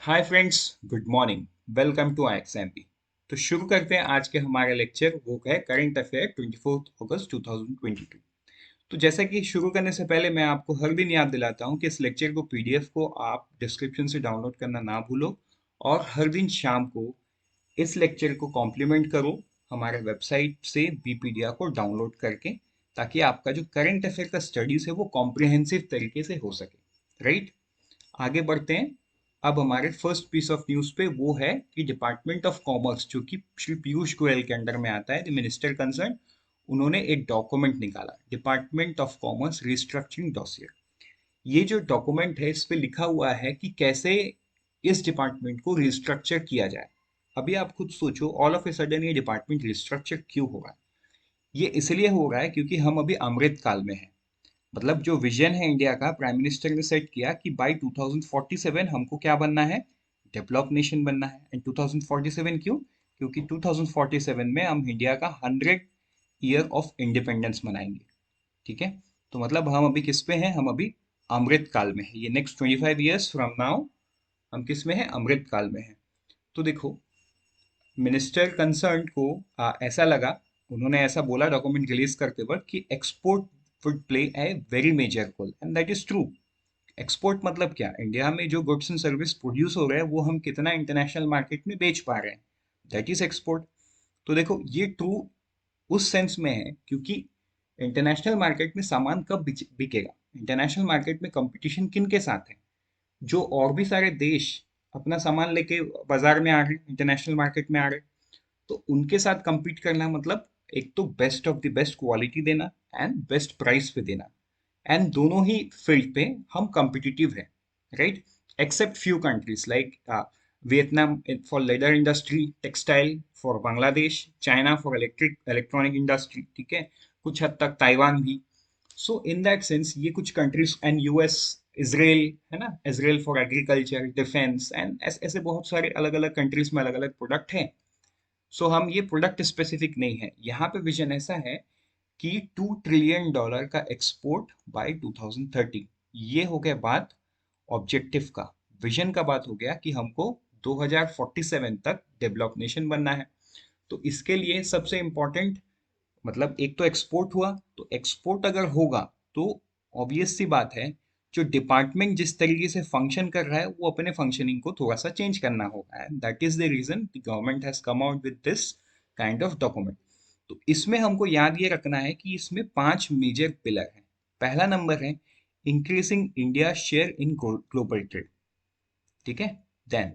Hi friends, good morning. Welcome to IXMP। तो शुरू करते हैं आज के हमारे लेक्चर। वो है करंट अफेयर 24 अगस्त 2022। तो जैसा कि शुरू करने से पहले मैं आपको हर दिन याद दिलाता हूँ कि इस लेक्चर को PDF को आप डिस्क्रिप्शन से डाउनलोड करना ना भूलो। और हर दिन शाम को इस लेक्चर को कॉम्प्लीमेंट करो हमारे वेबसाइट से बीपीडिया को डाउनलोड करके, ताकि आपका जो करंट अफेयर का स्टडीज है वो कॉम्प्रिहेंसिव तरीके से हो सके। राइट, आगे बढ़ते हैं। अब हमारे फर्स्ट पीस ऑफ न्यूज़ पे वो है कि डिपार्टमेंट ऑफ कॉमर्स, जो कि श्री पीयूष गोयल के अंडर में आता है, द मिनिस्टर कंसर्न, उन्होंने एक डॉक्यूमेंट निकाला, department of commerce restructuring dossier. ये जो डॉक्यूमेंट है, इस पे लिखा हुआ है कि कैसे इस डिपार्टमेंट को रिस्ट्रक्चर किया जाए। अभी आप खुद सोचो, ऑल ऑफ ए सडन ये डिपार्टमेंट रिस्ट्रक्चर क्यों हो रहा है? ये इसलिए हो रहा है क्योंकि हम अभी अमृत काल में हैं। मतलब जो विजन है इंडिया का, प्राइम मिनिस्टर ने सेट किया कि बाय 2047 हमको क्या बनना है? डेवलप नेशन बनना है। एंड 2047 क्यों? क्योंकि 2047 में हम इंडिया का 100 ईयर ऑफ इंडिपेंडेंस मनाएंगे। ठीक है, तो मतलब हम अभी किस पे हैं? हम अभी अमृत काल में है। ये नेक्स्ट 25 ईयर्स फ्रॉम नाउ हम किस में है? अमृत काल में है। तो देखो, मिनिस्टर कंसर्न को ऐसा लगा, उन्होंने ऐसा बोला डॉक्यूमेंट रिलीज करते वक्त कि export would play a very major role, and that is true. Export मतलब क्या? इंडिया में जो गुड्स एंड सर्विस प्रोड्यूस हो रहे हैं वो हम कितना इंटरनेशनल मार्केट में बेच पा रहे हैं, दैट इज एक्सपोर्ट। तो देखो, ये ट्रू उस सेंस में है क्योंकि इंटरनेशनल मार्केट में सामान कब बिकेगा? इंटरनेशनल मार्केट में कंपटीशन किन के साथ है? जो और भी सारे देश अपना सामान लेके बाजार में आ रहे, इंटरनेशनल मार्केट में आ रहे, तो उनके साथ compete करना मतलब एक तो best of the best quality देना एंड बेस्ट प्राइस पे देना। एंड दोनों ही फील्ड पे हम कॉम्पिटिटिव हैं, right? Except few countries like Vietnam for leather industry, textile for Bangladesh, China for electronic industry, ठीक है, कुछ हद तक ताइवान भी। सो इन दैट सेंस ये कुछ कंट्रीज, एंड यूएस, इसराइल, है ना, Israel for agriculture, defence, and ऐसे बहुत सारे अलग अलग कंट्रीज में अलग अलग प्रोडक्ट हैं। सो हम ये प्रोडक्ट स्पेसिफिक नहीं है, यहाँ पे विजन ऐसा है कि $2 ट्रिलियन का एक्सपोर्ट बाय 2030। ये हो गया बात ऑब्जेक्टिव का, विजन का बात हो गया कि हमको 2047 तक डेवलप नेशन बनना है। तो इसके लिए सबसे इम्पोर्टेंट, मतलब एक तो एक्सपोर्ट हुआ, तो एक्सपोर्ट अगर होगा तो ऑब्वियस सी बात है, जो डिपार्टमेंट जिस तरीके से फंक्शन कर रहा है वो अपने फंक्शनिंग को थोड़ा सा चेंज करना होगा, and that is the reason the government has come out with this kind of document. तो इसमें हमको याद ये रखना है कि इसमें 5 मेजर पिलर हैं। पहला नंबर है increasing India share in global trade, ठीक है। Then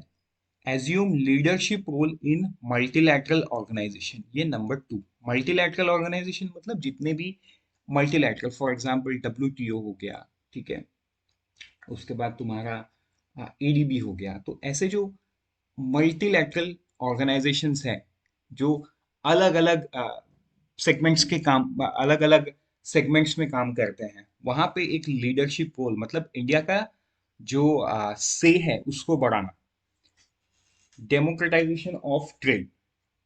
assume leadership role in multilateral organisation, ये नंबर 2। मल्टीलैटरल ऑर्गेनाइजेशन मतलब जितने भी मल्टीलैटरल, फॉर एग्जांपल WTO हो गया, ठीक है, उसके बाद तुम्हारा ADB हो गया, तो ऐसे जो मल्टीलैटरल ऑर्गेनाइजेशंस हैं, जो अलग अलग सेगमेंट्स के काम, अलग अलग सेगमेंट्स में काम करते हैं, वहां पे एक लीडरशिप रोल, मतलब इंडिया का जो से है उसको बढ़ाना। डेमोक्रेटाइजेशन ऑफ ट्रेड,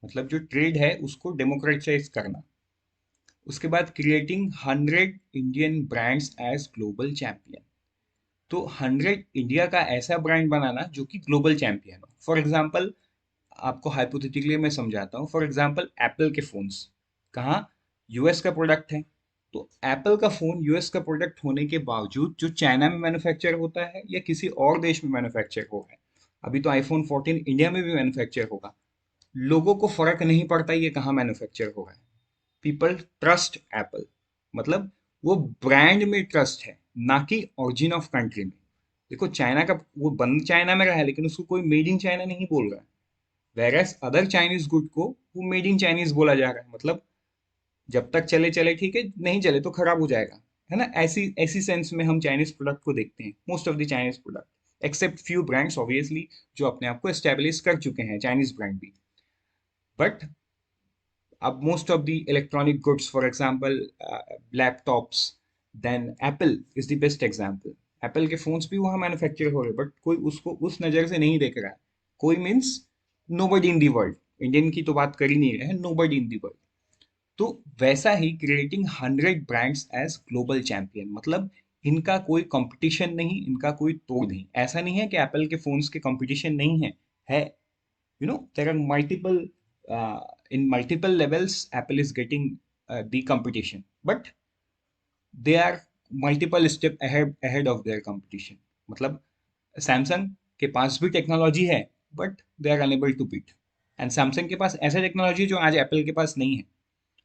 मतलब जो ट्रेड है उसको डेमोक्रेटाइज करना। उसके बाद creating 100 Indian brands as global champion, तो 100 इंडिया का ऐसा ब्रांड बनाना जो कि ग्लोबल चैंपियन हो। फॉर एग्जांपल, आपको हाइपोथेटिकली मैं समझाता हूँ। फॉर एग्जांपल, एप्पल के फोन्स कहाँ? यूएस का प्रोडक्ट है। तो एप्पल का फोन यूएस का प्रोडक्ट होने के बावजूद जो चाइना में मैन्युफैक्चर होता है या किसी और देश में मैन्युफैक्चर हो है, अभी तो आईफोन 14 इंडिया में भी मैन्युफैक्चर होगा, लोगों को फर्क नहीं पड़ता ये कहाँ मैन्युफैक्चर हो रहा है। पीपल ट्रस्ट एप्पल, मतलब वो ब्रांड में ट्रस्ट है, ना कि ओरिजिन ऑफ कंट्री में। देखो, चाइना का वो बंद चाइना में रहा है लेकिन उसको कोई मेड इन चाइना नहीं बोल रहा है, वेरएस अदर चाइनीज गुड को वो मेड इन चाइनीज बोला जा रहा है। मतलब जब तक चले चले ठीक है, नहीं चले तो खराब हो जाएगा, है ना। ऐसी ऐसी सेंस में हम चाइनीज प्रोडक्ट को देखते हैं, most of the Chinese product, except few brands obviously जो अपने आप को एस्टेब्लिश कर चुके हैं, चाइनीज ब्रांड भी। बट अब most of the electronic goods, for example laptops, then Apple is the best example. Apple के फोन्स भी वहाँ मैन्युफैक्चर हो रहे, बट कोई उसको उस नज़र से नहीं देख रहा है। कोई means nobody in the world, Indian की तो बात कर ही नहीं रहे हैं, नोबडी इन दी वर्ल्ड। तो वैसा ही creating 100 brands as global champion, मतलब इनका कोई कंपटीशन नहीं, इनका कोई तोड़ नहीं। ऐसा नहीं है कि एप्पल के फोन्स के कंपटीशन नहीं है। There are multiple, in multiple levels Apple is getting the competition, but they are multiple step ahead of their competition. मतलब सैमसंग के पास भी टेक्नोलॉजी है, but they are unable to beat. And Samsung के पास ऐसा टेक्नोलॉजी जो आज एप्पल के पास नहीं है,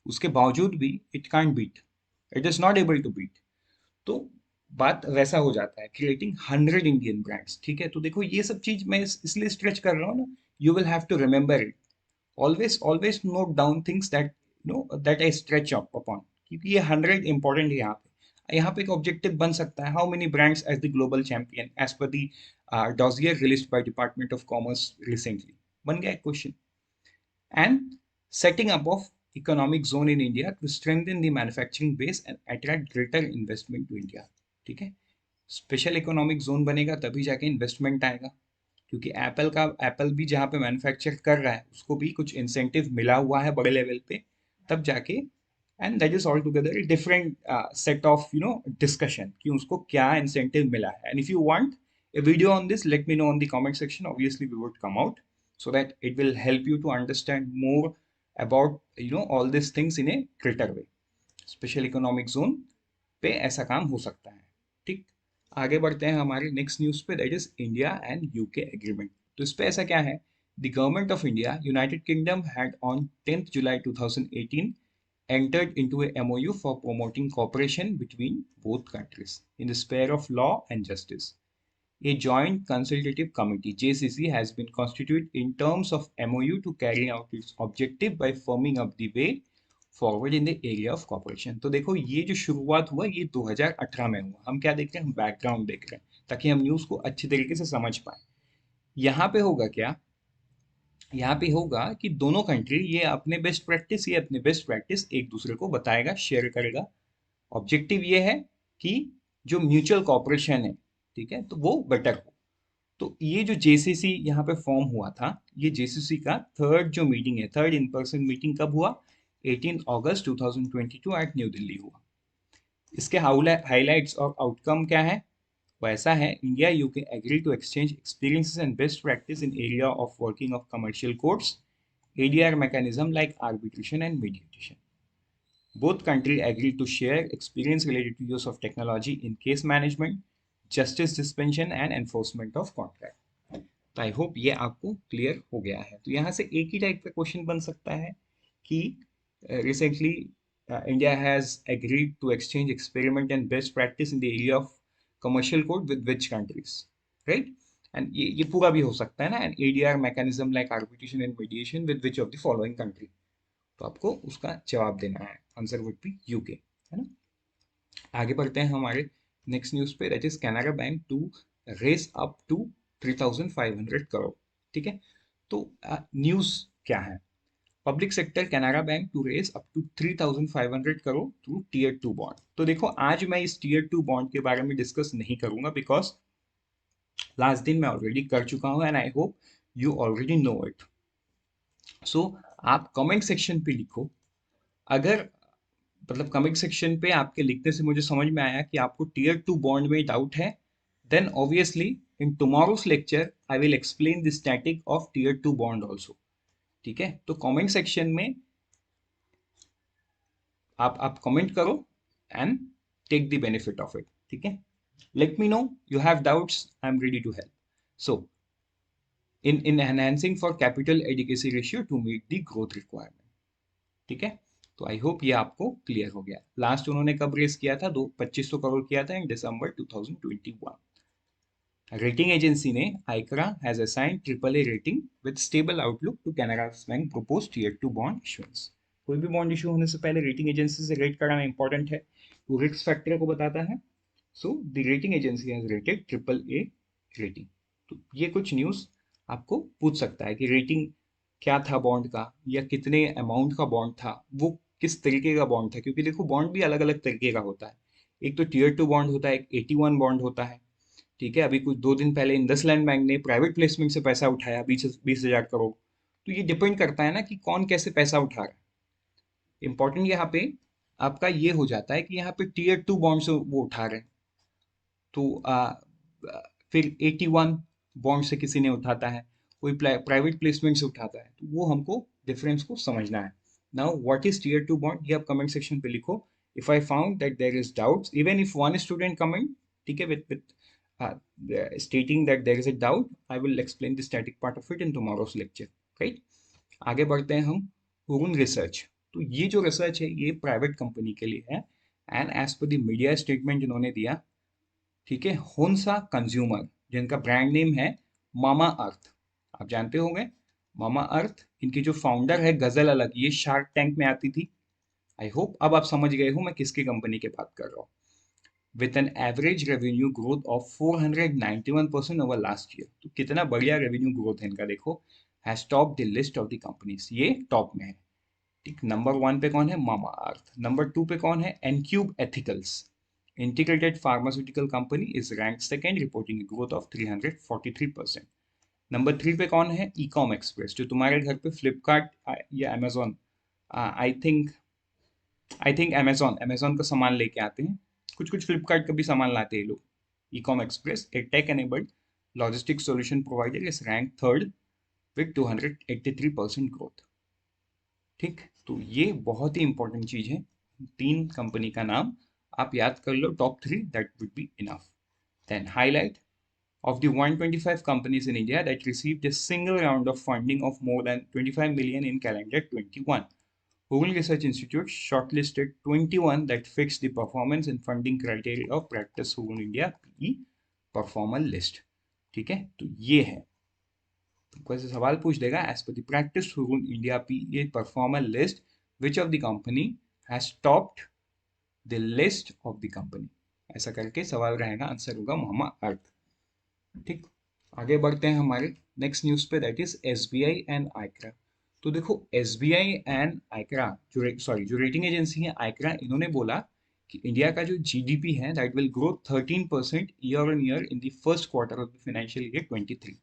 उसके बावजूद भी it can't beat, it is not able to beat. तो बात वैसा हो जाता है, क्रिएटिंग 100 इंडियन ब्रांड्स। ठीक है, तो देखो ये सब चीज मैं इसलिए स्ट्रेच कर रहा हूँ ना, you will have to remember it. Always note down things that that I stretch up upon, क्योंकि ये 100 इंपॉर्टेंट है। यहाँ पे एक ऑब्जेक्टिव बन सकता है, how many brands as the global champion as per the dossier released by department of commerce recently, बन गया एक question. And setting up of economic zone in India to strengthen the manufacturing base and attract greater investment to India। ठीक है, special economic zone बनेगा तभी जाके investment आएगा, क्योंकि एप्पल भी जहाँ पे मैन्युफैक्चर कर रहा है उसको भी कुछ इंसेंटिव मिला हुआ है बड़े लेवल पे, तब जाके। And that is all together different set of discussion कि उसको क्या इंसेंटिव मिला है। And if you want a video on this, let me know on the comment section. Obviously we would come out so that it will help you to understand more about all these things in a greater way। Special economic zone पे ऐसा काम हो सकता है। ठीक, आगे बढ़ते हैं हमारे नेक्स्ट न्यूज पे, that is India and UK agreement. तो इस पे ऐसा क्या है, the government of India United kingdom had on 10th July 2018 entered into a MOU for promoting cooperation between both countries in the sphere of law and justice। A joint consultative committee (JCC) has been constituted in terms of MOU to carry out its objective by firming up the way forward in the area of cooperation। तो देखो ये जो शुरुआत हुआ ये 2018 में हुआ। हम क्या देख रहे हैं, हम बैकग्राउंड देख रहे हैं ताकि हम न्यूज़ को अच्छी तरीके से समझ पाए। यहाँ पे होगा क्या, यहाँ पे होगा कि दोनों कंट्री ये अपने बेस्ट प्रैक्टिस, ये अपने बेस्ट प्रैक्टिस एक दूसरे को बताएगा, शेयर करेगा। ऑब्जेक्टिव ये है कि जो म्यूचुअल कॉपरेशन है, ठीक है, तो वो बेटर हो। तो ये जो जेसीसी यहाँ पे फॉर्म हुआ था, ये जेसीसी का थर्ड जो मीटिंग है, थर्ड इन पर्सन मीटिंग कब हुआ, 18 अगस्त 2022 एट न्यू दिल्ली हुआ। इसके हाइलाइट्स और आउटकम क्या है, वो ऐसा है, India UK agree to exchange experiences and best practice in area of working of commercial courts, ADR mechanism like arbitration and mediation। Both countries agree to share experience related to use of technology in case management, justice dispensation and enforcement of contract। तो आई hope ये आपको clear हो गया है। तो यहाँ से एक ही टाइप का क्वेश्चन बन सकता है कि recently India has agreed to exchange experiment and best practice in the area of commercial code with which countries, right. And ये पूरा भी हो सकता है ना, and ADR mechanism like arbitration and mediation with which of the following country. तो आपको उसका जवाब देना है, आंसर वुड बी यूके, है ना। आगे बढ़ते हैं हमारे नेक्स्ट न्यूज पे, that is Canara bank to raise up to 3,500 crore. ठीक है, तो न्यूज क्या है, public sector Canara bank to raise up to 3,500 crore through tier 2 bond. तो देखो आज मैं इस टीयर 2 बॉन्ड के बारे में डिस्कस नहीं करूंगा, बिकॉज लास्ट दिन मैं ऑलरेडी कर चुका हूं and I hope you already know it. So आप कमेंट सेक्शन पे लिखो, अगर मतलब कमेंट सेक्शन पे आपके लिखने से मुझे समझ में आया कि आपको टीयर 2 बॉन्ड में डाउट है, then obviously in tomorrow's lecture I will explain the static of tier 2 bond also. ठीक है, तो कमेंट सेक्शन में आप कमेंट करो and take the benefit of it. ठीक है, let me know you have doubts, I am ready to help. So in enhancing for capital adequacy ratio to meet the growth requirement। ठीक है, तो आई hope ये आपको clear हो गया। Last उन्होंने कब रेस किया था, 2500 करोड़ किया था इन दिसंबर 2021। रेटिंग एजेंसी ने ICRA has assigned triple A rating with stable outlook to Canara bank propose tier 2 bond issuance. कोई भी बॉन्ड इशू होने से पहले रेटिंग एजेंसी से रेट कराना इंपॉर्टेंट है, वो रिस्क फैक्टर को बताता है। So the rating agency has rated triple A rating. तो ये कुछ न्यूज आपको पूछ सकता है कि रेटिंग क्या था बॉन्ड का, या कितने अमाउंट का बॉन्ड था, वो किस तरीके का बॉन्ड था, क्योंकि देखो बॉन्ड भी अलग अलग तरीके का होता है। एक तो टीयर 2 बॉन्ड होता है, एक 81 बॉन्ड होता है। ठीक है, अभी कुछ 2 दिन पहले इंडसलैंड बैंक ने प्राइवेट प्लेसमेंट से पैसा उठाया 20,000 करोड़। तो ये डिपेंड करता है ना कि कौन कैसे पैसा उठा रहा है। इंपॉर्टेंट यहाँ पे आपका ये हो जाता है कि यहाँ पे टीयर 2 बॉन्ड से वो उठा रहे हैं। तो फिर 81 बॉन्ड से किसी ने उठाता है, कोई प्राइवेट प्लेसमेंट से उठाता है, तो वो हमको डिफरेंस को समझना है। Now what is tier two bond, ये आप कमेंट सेक्शन पे लिखो। If I found that there is doubts, even if one student comment, ठीक है, with stating that there is a doubt, I will explain the static part of it in tomorrow's lecture, right? आगे बढ़ते हैं हम। Hurun research, तो ये जो research है ये प्राइवेट कंपनी के लिए है, and as per the media statement इन्होंने दिया, ठीक है, होन्सा कंज्यूमर, जिनका ब्रांड नेम है मामा अर्थ, आप जानते होंगे मामा अर्थ, इनकी जो फाउंडर है गजल अलग, ये शार्क टैंक में आती थी। आई होप अब आप समझ गए हो मैं किसकी कंपनी की बात कर रहा हूँ। With an average revenue growth of 491% over last year, तो कितना बढ़िया रेवेन्यू ग्रोथ है इनका, देखो, has top the list of the companies, ये टॉप में है। ठीक, नंबर 1 पे कौन है, मामा अर्थ। नंबर 2 पे कौन है, Encube एथिकल्स, integrated pharmaceutical company, is ranked second, reporting a growth of 343%. Number 3 पे कौन है, ecom express, जो तुम्हारे घर पे फ्लिपकार्ट या अमेजोन, आई थिंक अमेजोन का सामान लेके आते हैं, कुछ कुछ फ्लिपकार्ट का भी सामान लाते हैं लोग। ecom express, a tech enabled logistics solution provider, is ranked third with 283% growth। ठीक, तो ये बहुत ही इंपॉर्टेंट चीज है, 3 कंपनी का नाम आप याद कर लो, top 3, that would be enough. Then highlight of the 125 companies in India that received a single round of funding of more than 25 million in calendar 21. Google Research Institute shortlisted 21 that fixed the performance and funding criteria of Practice Google India PE Performer List। ठीक है, तो ये है, तो ऐसे सवाल पूछ देगा, as per the practice Google India PE Performer List, which of the company has topped the list of the company, ऐसा करके सवाल रहेगा, आंसर होगा मामा अर्थ। ठीक, आगे बढ़ते हैं हमारे नेक्स्ट न्यूज पे, that is SBI and ICRA. तो देखो, एसबीआई एंड आइक्रा, जो रेटिंग एजेंसी है आइक्रा, इन्होंने बोला कि इंडिया का जो जीडीपी है that will grow 13% year on year in the first quarter of the financial year 23।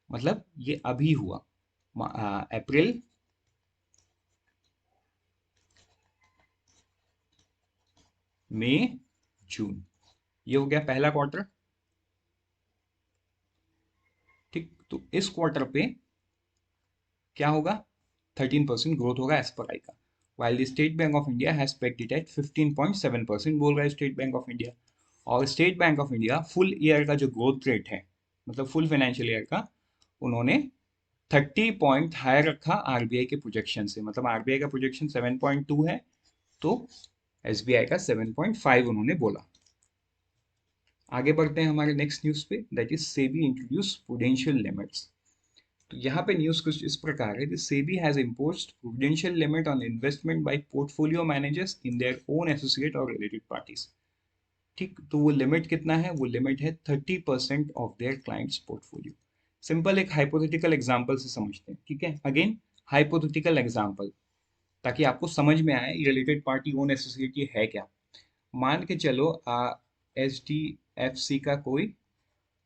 मतलब ये अभी हुआ, अप्रैल, मई, जून, ये हो गया पहला क्वार्टर। ठीक, तो इस क्वार्टर पे क्या होगा, 13% ग्रोथ होगा as per आइका, while the State Bank of India has pegged it at 15.7% बोल रहा है स्टेट बैंक ऑफ इंडिया। और state bank of India full year का जो ग्रोथ रेट है, मतलब फुल फाइनेंशियल ईयर का, उन्होंने 30 पॉइंट हायर रखा आरबीआई के प्रोजेक्शन से, मतलब आरबीआई का प्रोजेक्शन 7.2 है, तो एसबीआई का 7.5 उन्होंने बोला। आगे बढ़ते हैं हमारे नेक्स्ट न्यूज पे, that is SEBI introduce prudential limits. तो यहाँ पे न्यूज कुछ इस प्रकार है, SEBI has imposed prudential limit on investment by portfolio managers in their own associate और रिलेटेड पार्टीज। ठीक, तो वो लिमिट कितना है, वो लिमिट है 30% of their clients portfolio. Simple एक हाइपोथेटिकल एग्जांपल से समझते हैं, ठीक है, अगेन हाइपोथेटिकल एग्जांपल, ताकि आपको समझ में आए रिलेटेड पार्टी ओन एसोसिएट ये है क्या। मान के चलो एच डी एफ सी का कोई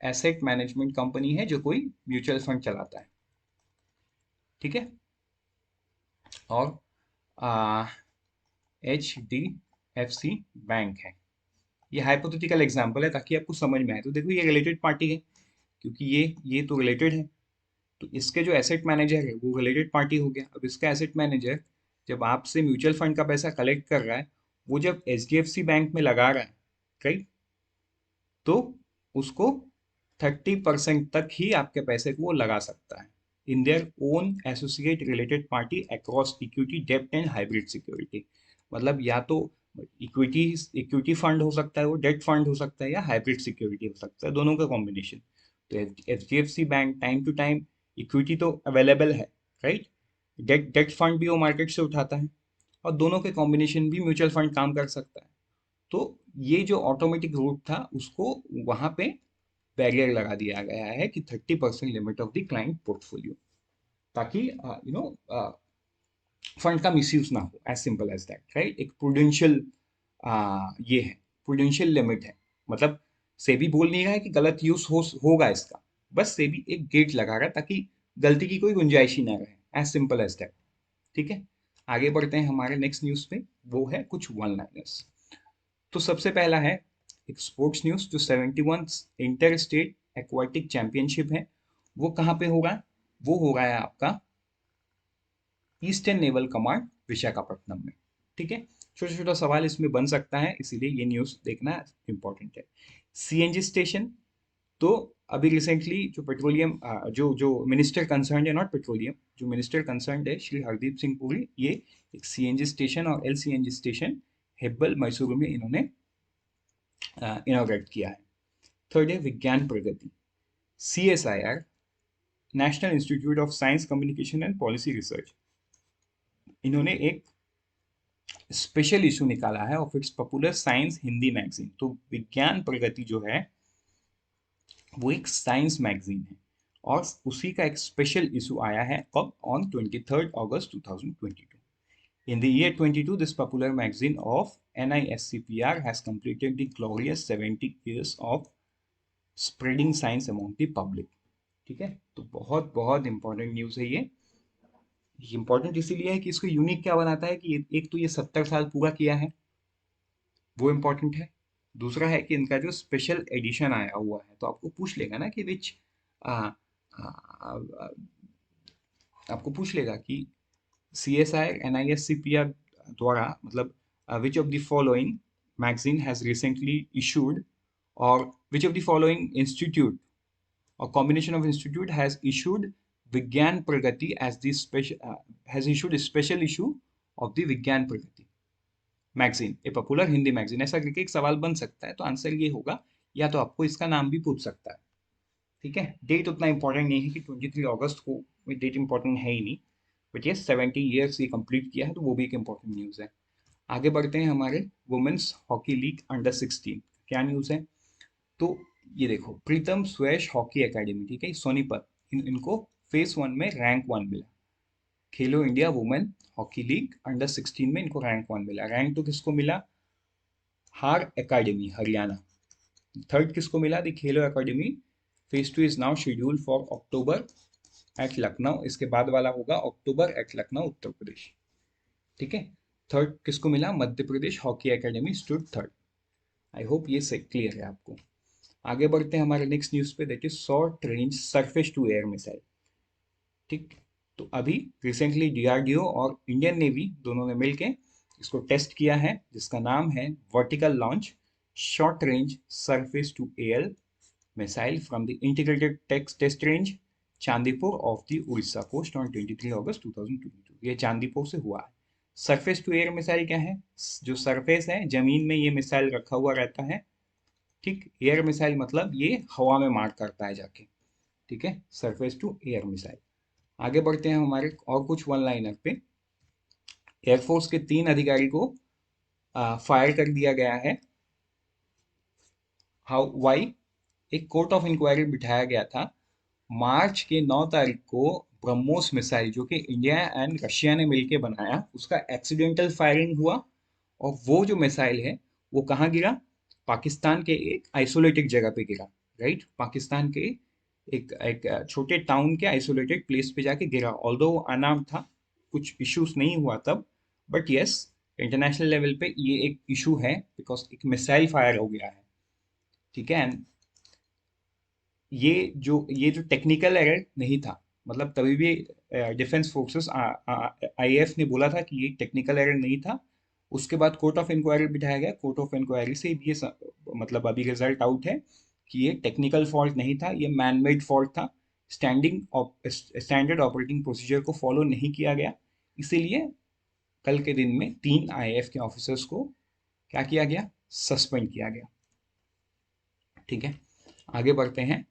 एसेट मैनेजमेंट कंपनी है जो कोई म्यूचुअल फंड चलाता है, ठीक है, और H D F C bank है। ये हाइपोथेटिकल एग्जांपल है ताकि आपको समझ में आए। तो देखो, ये रिलेटेड पार्टी है, क्योंकि ये तो रिलेटेड है, तो इसके जो एसेट मैनेजर है वो रिलेटेड पार्टी हो गया। अब इसका एसेट मैनेजर जब आपसे म्यूचुअल फंड का पैसा कलेक्ट कर रहा है, वो जब H D F C bank में लगा रहा है, राइट, तो उसको 30% तक ही आपके पैसे को वो लगा सकता है in their own associate related party across equity, डेब्ट एंड हाइब्रिड सिक्योरिटी। मतलब या तो इक्विटी इक्विटी फंड हो सकता है, वो डेट फंड हो सकता है, या हाइब्रिड सिक्योरिटी हो सकता है, दोनों का कॉम्बिनेशन। तो H D F C bank time to time equity तो अवेलेबल है, राइट, डेट डेट फंड भी वो मार्केट से उठाता है, और दोनों के कॉम्बिनेशन भी म्यूचुअल फंड काम कर सकता है। तो ये जो ऑटोमेटिक रूट था उसको वहां पे बैरियर लगा दिया गया है कि 30% limit of the client portfolio, ताकि फंड का मिसयूज ना हो, as simple as that, right. एक प्रूडेंशियल ये है, प्रूडेंशियल लिमिट है, मतलब सेबी बोल नहीं रहा है कि गलत यूज होगा इसका, बस सेबी एक गेट लगा रहा है ताकि गलती की कोई गुंजाइश ही ना रहे, एज सिंपल एज दैट। ठीक है, आगे बढ़ते हैं हमारे नेक्स्ट न्यूज पे, वो है कुछ वन लाइनर्स। तो सबसे पहला है, एक स्पोर्ट्स न्यूज, जो 71 इंटर स्टेट एक्वाटिक चैंपियनशिप है वो कहाँ पे होगा? वो हो रहा है आपका ईस्टर्न नेवल कमांड विशाखापट्टनम में। ठीक है, छोटा छोटा सवाल इसमें बन सकता है, इसीलिए ये न्यूज देखना इंपॉर्टेंट है। सीएनजी स्टेशन, तो अभी रिसेंटली जो पेट्रोलियम जो जो मिनिस्टर कंसर्न है, नॉट पेट्रोलियम, जो मिनिस्टर कंसर्न है श्री हरदीप सिंह पुरी, ये एक सीएनजी स्टेशन और एलसीएनजी स्टेशन हेब्बल मैसूरू में इन्होंने इनॉग्रेट किया है। थर्ड है Vigyan Pragati, CSIR, national institute of science communication and policy research, इन्होंने एक स्पेशल इशू निकाला है of its popular science Hindi magazine. तो विज्ञान प्रगति जो है वो एक साइंस मैगजीन है और उसी का एक स्पेशल इशू आया है कब? On 23 August 2022। In the year 22, this popular magazine of NISCPR has completed the glorious 70 years of spreading science among the public। ठीक है, तो बहुत बहुत इंपॉर्टेंट न्यूज़ है ये। इंपॉर्टेंट इसीलिए है कि इसको यूनिक क्या बनाता है कि एक तो ये 70 साल पूरा किया है, वो इम्पोर्टेंट है। दूसरा है कि इनका जो स्पेशल एडिशन आया हुआ है, तो आपको पूछ लेगा ना कि विच आपको पूछ लेगा कि CSI NISCPR द्वारा, मतलब which of the following magazine has recently issued, और which of the following institute और combination of institute has issued Vigyan Pragati as the special, has issued special issue of the Vigyan Pragati magazine, a popular Hindi magazine. ऐसा करके एक सवाल बन सकता है, तो आंसर ये होगा, या तो आपको इसका नाम भी पूछ सकता है। ठीक है, डेट उतना इंपॉर्टेंट नहीं है कि 23 अगस्त को, डेट इंपॉर्टेंट है ही नहीं, बट ये 70 ईयर्स ये कंप्लीट किया है, तो वो भी एक इंपॉर्टेंट न्यूज़ है। आगे बढ़ते हैं हमारे वुमेन्स हॉकी लीग अंडर 16, क्या न्यूज़ है? तो ये देखो, प्रीतम स्वेश हॉकी एकेडमी, ठीक है, सोनीपत, इनको फेज 1 में रैंक 1 मिला। खेलो India women hockey league under 16 में इनको रैंक 1 मिला। रैंक 2 किसको मिला? हार एकेडमी हरियाणा। थर्ड किसको मिला? The Khelo academy. Phase 2 is now schedule for October at Lucknow, इसके बाद वाला होगा अक्टूबर एट लखनऊ उत्तर प्रदेश। ठीक है, थर्ड किसको मिला? Madhya Pradesh hockey academy stood third. I hope ये से क्लियर है आपको। आगे बढ़ते हैं हमारे नेक्स्ट न्यूज़ पे, that is short range surface to air missile. ठीक, तो अभी रिसेंटली डीआरडीओ और इंडियन नेवी दोनों ने मिलकर इसको टेस्ट किया है, जिसका नाम है vertical launch short range surface to air missile from the integrated test range Chandipur off the Orissa coast on 23 August 2022। ये चांदीपुर से हुआ है। सरफेस टू एयर मिसाइल क्या है? जो सरफेस है, जमीन में ये मिसाइल रखा हुआ रहता है। ठीक, एयर मिसाइल मतलब ये हवा में मार करता है जाके। ठीक है, सरफेस टू एयर मिसाइल। आगे बढ़ते हैं हमारे और कुछ वन लाइनर पे। एयरफोर्स के 3 अधिकारी को फायर कर दिया गया है। How why? एक कोर्ट ऑफ इंक्वायरी बिठाया गया था। मार्च के 9 तारीख को ब्रह्मोस मिसाइल, जो कि इंडिया एंड रशिया ने मिलकर बनाया, उसका एक्सीडेंटल फायरिंग हुआ, और वो जो मिसाइल है वो कहाँ गिरा? पाकिस्तान के एक आइसोलेटेड जगह पे गिरा। राइट, पाकिस्तान के एक एक छोटे टाउन के आइसोलेटेड प्लेस पे जाके गिरा। ऑल्दो वो अनार्म था, कुछ इश्यूज नहीं हुआ तब, बट यस, इंटरनेशनल लेवल पे ये एक इशू है, बिकॉज एक मिसाइल फायर हो गया है। ठीक है, एंड ये जो टेक्निकल एरर नहीं था, मतलब तभी भी डिफेंस फोर्सेस आईएएफ ने बोला था कि ये टेक्निकल एरर नहीं था। उसके बाद कोर्ट ऑफ इंक्वायरी बिठाया गया। कोर्ट ऑफ इंक्वायरी से ये मतलब अभी रिजल्ट आउट है कि ये टेक्निकल फॉल्ट नहीं था, ये मैन मेड फॉल्ट था। स्टैंडर्ड ऑपरेटिंग प्रोसीजर को फॉलो नहीं किया गया, इसीलिए कल के दिन में 3 आईएएफ के ऑफिसर्स को क्या किया गया? सस्पेंड किया गया। ठीक है, आगे बढ़ते हैं।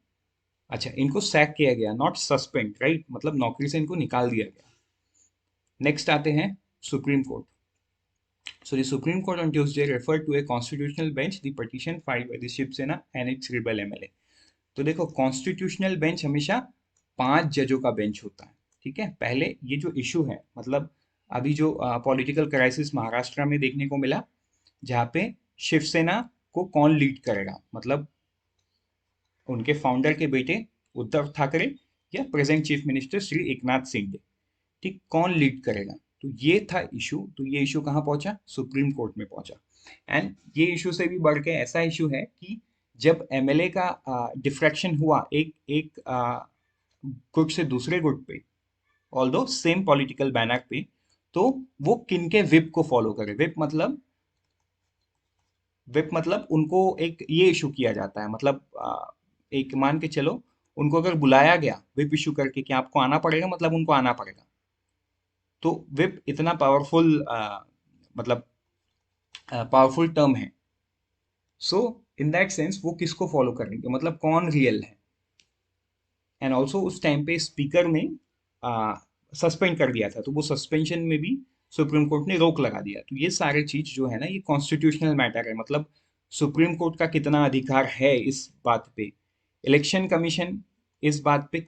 अच्छा, इनको सैक किया गया, नॉट सस्पेंड, राइट, मतलब नौकरी से इनको निकाल दिया गया। नेक्स्ट आते हैं supreme court. So the Supreme Court on Tuesday referred to a constitutional bench the petition filed by the Shiv Sena and its rebel MLA। तो देखो, कॉन्स्टिट्यूशनल बेंच हमेशा 5 जजों का बेंच होता है। ठीक है, पहले ये जो इशू है, मतलब अभी जो पॉलिटिकल क्राइसिस महाराष्ट्र में देखने को मिला, जहाँ पे शिवसेना को कौन लीड करेगा, मतलब उनके फाउंडर के बेटे उद्धव ठाकरे या present chief minister Shri Eknath Shinde. ठीक, कौन लीड करेगा? तो ये था इशू। तो ये इशू कहाँ पहुंचा? सुप्रीम कोर्ट में पहुंचा। एंड ये इशू से भी बढ़ के ऐसा इशू है कि जब एमएलए का डिफ्रैक्शन हुआ एक एक गुट से दूसरे गुट पे, ऑल्दो सेम पॉलिटिकल बैनर पे, तो वो किन के विप को फॉलो करे। विप मतलब उनको एक ये इशू किया जाता है, मतलब एक मान के चलो, उनको अगर बुलाया गया विप इशू करके कि आपको आना पड़ेगा, मतलब उनको आना पड़ेगा। तो विप इतना पावरफुल, मतलब पावरफुल टर्म है। सो इन दैट सेंस वो किसको फॉलो करेंगे, मतलब कौन रियल है। एंड ऑल्सो उस टाइम पे स्पीकर ने सस्पेंड कर दिया था, तो वो सस्पेंशन में भी सुप्रीम कोर्ट ने रोक लगा दिया। तो ये सारे चीज जो है ना, ये कॉन्स्टिट्यूशनल मैटर है, मतलब सुप्रीम कोर्ट का कितना अधिकार है इस बात पे, इलेक्शन कमीशन इस बात पे,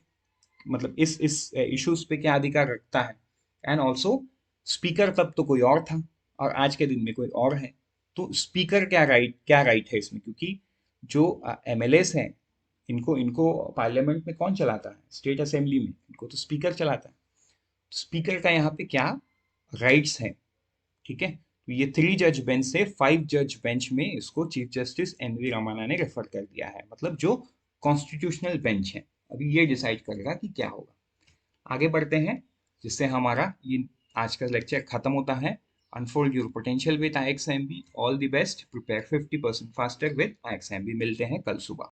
मतलब इस इश्यूज पे क्या अधिकार रखता है। एंड ऑल्सो स्पीकर तब तो कोई और था और आज के दिन में कोई और है। तो स्पीकर क्या राइट है इसमें, क्योंकि जो एमएलएस हैं, इनको इनको पार्लियामेंट में कौन चलाता है, स्टेट असेंबली में इनको तो स्पीकर चलाता है। स्पीकर का यहाँ पे क्या राइट्स हैं, ठीक है। तो ये 3 जज बेंच से 5 जज बेंच में इसको chief justice N V Ramana ने रेफर कर दिया है, मतलब जो कॉन्स्टिट्यूशनल बेंच है अभी ये डिसाइड करेगा कि क्या होगा। आगे बढ़ते हैं, जिससे हमारा ये आज का लेक्चर खत्म होता है। Unfold your potential with IXMB, all the best, prepare 50% faster with IXMB। मिलते हैं कल सुबह।